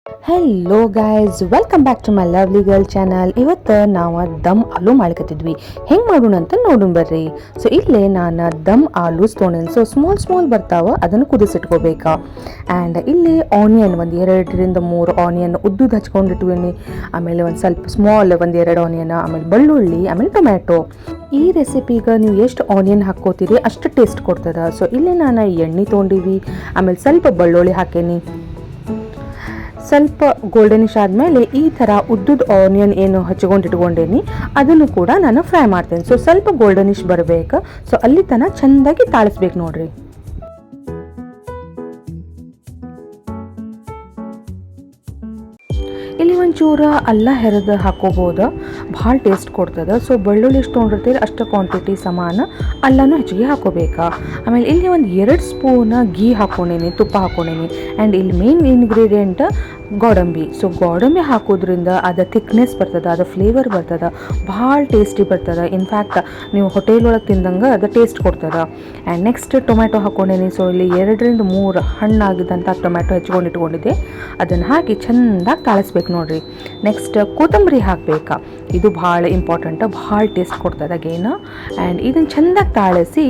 Hello guys, welcome back to my lovely girl channel. ಇವತ್ತು ನಾವು ದಮ್ ಆಲೂ ಮಾಡ್ಕತ್ತಿದ್ವಿ. ಹೆಂಗೆ ಮಾಡೋಣ ಅಂತ ನೋಡೋಣ ಬರ್ರಿ. ಸೊ ಇಲ್ಲೇ ನಾನು ದಮ್ ಆಲೂ ತೊಗೊಂಡೇನಿ. ಸೊ ಸ್ಮಾಲ್ ಬರ್ತಾವ, ಅದನ್ನು ಕುದಿಸಿಟ್ಕೋಬೇಕಾ. ಆ್ಯಂಡ್ ಇಲ್ಲಿ ಆನಿಯನ್ ಒಂದು 2-3 ಆನಿಯನ್ ಉದ್ದುದ್ದು ಹಚ್ಕೊಂಡಿಟ್ವೀನಿ. ಆಮೇಲೆ ಒಂದು ಸ್ವಲ್ಪ ಸ್ಮಾಲ್ 1-2 ಆನಿಯನ್, ಆಮೇಲೆ ಬೆಳ್ಳುಳ್ಳಿ, ಆಮೇಲೆ ಟೊಮ್ಯಾಟೊ. ಈ ರೆಸಿಪಿಗೆ ನೀವು ಎಷ್ಟು ಆನಿಯನ್ ಹಾಕ್ಕೋತೀರಿ ಅಷ್ಟು ಟೇಸ್ಟ್ ಕೊಡ್ತದೆ. ಸೊ ಇಲ್ಲಿ ನಾನು ಎಣ್ಣೆ ತೊಗೊಂಡಿವಿ, ಆಮೇಲೆ ಸ್ವಲ್ಪ ಬೆಳ್ಳುಳ್ಳಿ ಹಾಕೇನಿ. ಸ್ವಲ್ಪ ಗೋಲ್ಡನಿಶ್ ಆದಮೇಲೆ ಈ ಥರ ಉದ್ದುದ ಆನಿಯನ್ ಏನು ಹಚ್ಕೊಂಡಿಟ್ಕೊಂಡೇನಿ ಅದನ್ನು ಕೂಡ ನಾನು ಫ್ರೈ ಮಾಡ್ತೇನೆ. ಸೊ ಸ್ವಲ್ಪ ಗೋಲ್ಡನಿಶ್ ಬರಬೇಕು. ಸೊ ಅಲ್ಲಿ ತನಕ ಚೆಂದಾಗಿ ತಾಳಿಸ್ಬೇಕು ನೋಡ್ರಿ. ಇಲ್ಲಿ ಒಂಚೂರು ಅಲ್ಲ ಹೆರೆದು ಹಾಕೋಬೋದು, ಭಾಳ ಟೇಸ್ಟ್ ಕೊಡ್ತದೆ. ಸೊ ಬೆಳ್ಳುಳ್ಳಿ ಎಷ್ಟು ತೊಗೊಂಡಿರ್ತೀರಿ ಅಷ್ಟು ಕ್ವಾಂಟಿಟಿ ಸಮಾನ ಅಲ್ಲನೂ ಹೆಚ್ಚಿಗೆ ಹಾಕೋಬೇಕಾ. ಆಮೇಲೆ ಇಲ್ಲಿ ಒಂದು 2 ಸ್ಪೂನ್ ಗೀ ಹಾಕ್ಕೊಂಡೇನಿ, ತುಪ್ಪ ಹಾಕ್ಕೊಂಡೇನಿ. ಆ್ಯಂಡ್ ಇಲ್ಲಿ ಮೇನ್ ಇಂಗ್ರೀಡಿಯೆಂಟ್ ಗೋಡಂಬಿ. ಸೊ ಗೋಡಂಬಿ ಹಾಕೋದ್ರಿಂದ ಅದು ಥಿಕ್ನೆಸ್ ಬರ್ತದೆ, ಅದು ಫ್ಲೇವರ್ ಬರ್ತದೆ, ಭಾಳ ಟೇಸ್ಟಿ ಬರ್ತದೆ. ಇನ್ಫ್ಯಾಕ್ಟ್ ನೀವು ಹೋಟೆಲ್ ಒಳಗೆ ತಿಂದಂಗೆ ಅದು ಟೇಸ್ಟ್ ಕೊಡ್ತದೆ. ಆ್ಯಂಡ್ ನೆಕ್ಸ್ಟ್ ಟೊಮ್ಯಾಟೊ ಹಾಕ್ಕೊಂಡೇನಿ. ಸೊ ಇಲ್ಲಿ 2-3 ಹಣ್ಣಾಗಿದ್ದಂಥ ಟೊಮ್ಯಾಟೊ ಇಟ್ಕೊಂಡಿದ್ದೆ, ಅದನ್ನು ಹಾಕಿ ಚೆಂದಾಗಿ ತಾಳಿಸ್ಬೇಕು ನೋಡ್ರಿ. ನೆಕ್ಸ್ಟ್ ಕೊತ್ತಂಬರಿ ಹಾಕಬೇಕಾ, ಇದು ಭಾಳ ಇಂಪಾರ್ಟೆಂಟ್, ಭಾಳ ಟೇಸ್ಟ್ ಕೊಡ್ತದೆ ಅಗೇನ. ಆ್ಯಂಡ್ ಇದನ್ನು ಚೆಂದಾಗಿ ತಾಳಿಸಿ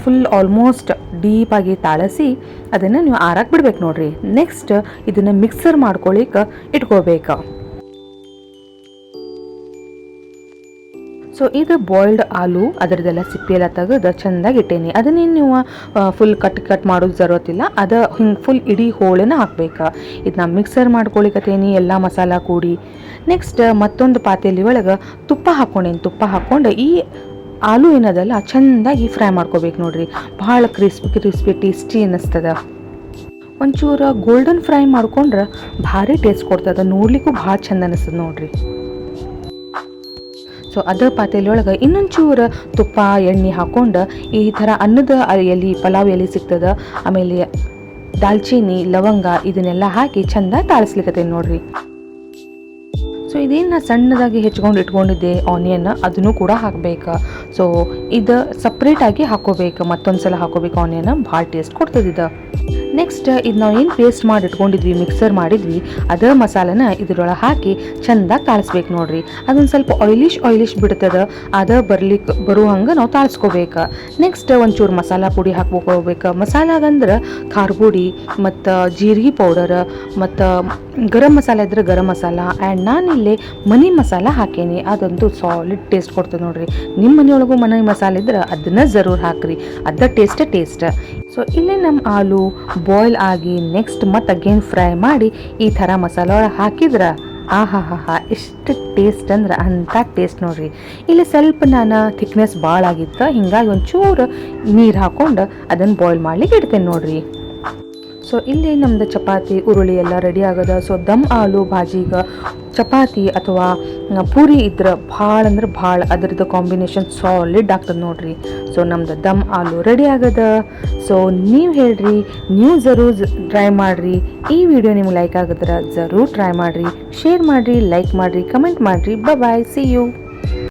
ಫುಲ್ ಆಲ್ಮೋಸ್ಟ್ ಡೀಪಾಗಿ ತಾಳಿಸಿ ಅದನ್ನು ನೀವು ಆರಕ್ಕೆ ಬಿಡ್ಬೇಕು ನೋಡ್ರಿ. ನೆಕ್ಸ್ಟ್ ಇದನ್ನು ಮಿಕ್ಸರ್ ಮಾಡ್ಕೊಳ್ಳಿಕ್ಕೆ ಇಟ್ಕೋಬೇಕು. ಸೊ ಇದು ಬಾಯ್ಲ್ಡ್ ಆಲೂ, ಅದರದ್ದೆಲ್ಲ ಸಿಪ್ಪೆಲ್ಲ ತೆಗೆದು ಚೆಂದಾಗಿ ಇಟ್ಟೇನಿ. ಅದನ್ನೇನು ನೀವು ಫುಲ್ ಕಟ್ ಮಾಡೋದು ಜರುತ್ತಿಲ್ಲ, ಅದು ಹಿಂಗೆ ಫುಲ್ ಇಡೀ ಹೋಳನ್ನ ಹಾಕ್ಬೇಕು. ಇದನ್ನ ಮಿಕ್ಸರ್ ಮಾಡ್ಕೊಳಿಕತ್ತೇನಿ ಎಲ್ಲ ಮಸಾಲ ಕೂಡಿ. ನೆಕ್ಸ್ಟ್ ಮತ್ತೊಂದು ಪಾತ್ರೆಯಲ್ಲಿ ಒಳಗೆ ತುಪ್ಪ ಹಾಕ್ಕೊಂಡೇನಿ. ತುಪ್ಪ ಹಾಕ್ಕೊಂಡು ಈ ಆಲೂ ಏನದಲ್ಲ ಚೆಂದಾಗಿ ಫ್ರೈ ಮಾಡ್ಕೋಬೇಕು ನೋಡ್ರಿ. ಭಾಳ ಕ್ರಿಸ್ಪಿ ಟೇಸ್ಟಿ ಅನ್ನಿಸ್ತದೆ. ಒಂಚೂರು ಗೋಲ್ಡನ್ ಫ್ರೈ ಮಾಡ್ಕೊಂಡ್ರೆ ಭಾರಿ ಟೇಸ್ಟ್ ಕೊಡ್ತದೆ, ನೋಡ್ಲಿಕ್ಕೂ ಭಾಳ ಚಂದ ಅನ್ನಿಸ್ತದೆ ನೋಡ್ರಿ. ಸೊ ಅದ್ರ ಪಾತ್ರೆಯೊಳಗೆ ಇನ್ನೊಂಚೂರು ತುಪ್ಪ ಎಣ್ಣೆ ಹಾಕ್ಕೊಂಡು ಈ ಥರ ಅನ್ನದ ಎಲೆ, ಪಲಾವ್ ಎಲೆ ಸಿಗ್ತದೆ, ಆಮೇಲೆ ದಾಲ್ಚೀನಿ, ಲವಂಗ ಇದನ್ನೆಲ್ಲ ಹಾಕಿ ಚೆಂದ ತಾಳಿಸ್ಲಿಕ್ಕತ್ತೇನೆ ನೋಡ್ರಿ. ಸೊ ಇದೇನು ಸಣ್ಣದಾಗಿ ಹೆಚ್ಕೊಂಡು ಇಟ್ಕೊಂಡಿದ್ದೆ ಆನಿಯನ್, ಅದನ್ನು ಕೂಡ ಹಾಕಬೇಕು. ಸೊ ಇದು ಸಪ್ರೇಟಾಗಿ ಹಾಕೋಬೇಕು, ಮತ್ತೊಂದು ಸಲ ಹಾಕೋಬೇಕು ಆನಿಯನ್, ಭಾಳ ಟೇಸ್ಟ್ ಕೊಡ್ತದೆ ಇದು. ನೆಕ್ಸ್ಟ್ ಇದು ನಾವು ಏನು ಪೇಸ್ಟ್ ಮಾಡಿ ಇಟ್ಕೊಂಡಿದ್ವಿ, ಮಿಕ್ಸರ್ ಮಾಡಿದ್ವಿ, ಅದರ ಮಸಾಲೆನ ಇದ್ರೊಳಗೆ ಹಾಕಿ ಚೆಂದಾಗಿ ತಾಳಿಸ್ಬೇಕು ನೋಡ್ರಿ. ಅದೊಂದು ಸ್ವಲ್ಪ ಆಯಿಲಿಶ್ ಬಿಡ್ತದೆ, ಅದು ಬರೋ ಹಂಗೆ ನಾವು ತಾಳಿಸ್ಕೋಬೇಕು. ನೆಕ್ಸ್ಟ್ ಒಂಚೂರು ಮಸಾಲ ಪುಡಿ ಹಾಕ್ಬೇಕು. ಮಸಾಲಾಗಂದ್ರೆ ಖಾರ ಪುಡಿ ಮತ್ತು ಜೀರಿಗೆ ಪೌಡರ್ ಮತ್ತು ಗರಂ ಮಸಾಲ ಇದ್ರೆ ಗರಂ ಮಸಾಲ. ಆ್ಯಂಡ್ ನಾನಿಲ್ಲಿ ಮನಿ ಮಸಾಲ ಹಾಕೇನಿ, ಅದಂತೂ ಸಾಲಿಡ್ ಟೇಸ್ಟ್ ಕೊಡ್ತದೆ ನೋಡ್ರಿ. ನಿಮ್ಮ ಮನೆಯೊಳಗೂ ಮನೆ ಮಸಾಲೆ ಇದ್ರೆ ಅದನ್ನ ಜರೂರು ಹಾಕ್ರಿ, ಅದ ಟೇಸ್ಟ್. ಸೊ ಇಲ್ಲೇ ನಮ್ಮ ಆಲೂ ಬಾಯ್ಲ್ ಆಗಿ ನೆಕ್ಸ್ಟ್ ಮತ್ತೆ ಅಗೇನ್ ಫ್ರೈ ಮಾಡಿ ಈ ಥರ ಮಸಾಲ ಒಳಗೆ ಹಾಕಿದ್ರೆ ಆಹಾ ಎಷ್ಟು ಟೇಸ್ಟ್ ಅಂದ್ರೆ ಅಂಥ ಟೇಸ್ಟ್ ನೋಡ್ರಿ. ಇಲ್ಲಿ ಸ್ವಲ್ಪ ನಾನು ಥಿಕ್ನೆಸ್ ಭಾಳ ಆಗಿತ್ತು, ಹಿಂಗಾಗಿ ಒಂಚೂರು ನೀರು ಹಾಕ್ಕೊಂಡು ಅದನ್ನು ಬಾಯ್ಲ್ ಮಾಡ್ಲಿಕ್ಕೆ ಇಡ್ತೇನೆ ನೋಡ್ರಿ. ಸೊ ಇಲ್ಲಿ ನಮ್ಮದು ಚಪಾತಿ ಉರುಳಿ ಎಲ್ಲ ರೆಡಿ ಆಗದ. ಸೊ ದಮ್ ಆಲೂ ಭಾಜಿಗೆ ಚಪಾತಿ ಅಥವಾ ಪೂರಿ ಇದ್ರೆ ಭಾಳ ಅಂದ್ರೆ ಭಾಳ ಅದರದ್ದು ಕಾಂಬಿನೇಷನ್ ಸಾಲಿಡ್ ಆಗ್ತದೆ ನೋಡ್ರಿ. ಸೊ ನಮ್ದು ದಮ್ ಆಲೂ ರೆಡಿ ಆಗದ. ಸೊ ನೀವು ಹೇಳ್ರಿ, ನೀವು ಜರೂರ್ ಟ್ರೈ ಮಾಡಿರಿ. ಈ ವಿಡಿಯೋ ನಿಮ್ಗೆ ಲೈಕ್ ಆಗಿದ್ರೆ ಜರೂರ್ ಟ್ರೈ ಮಾಡಿರಿ, ಶೇರ್ ಮಾಡಿರಿ, ಲೈಕ್ ಮಾಡಿರಿ, ಕಮೆಂಟ್ ಮಾಡಿರಿ. ಬಾಯ್, ಸಿ ಯು.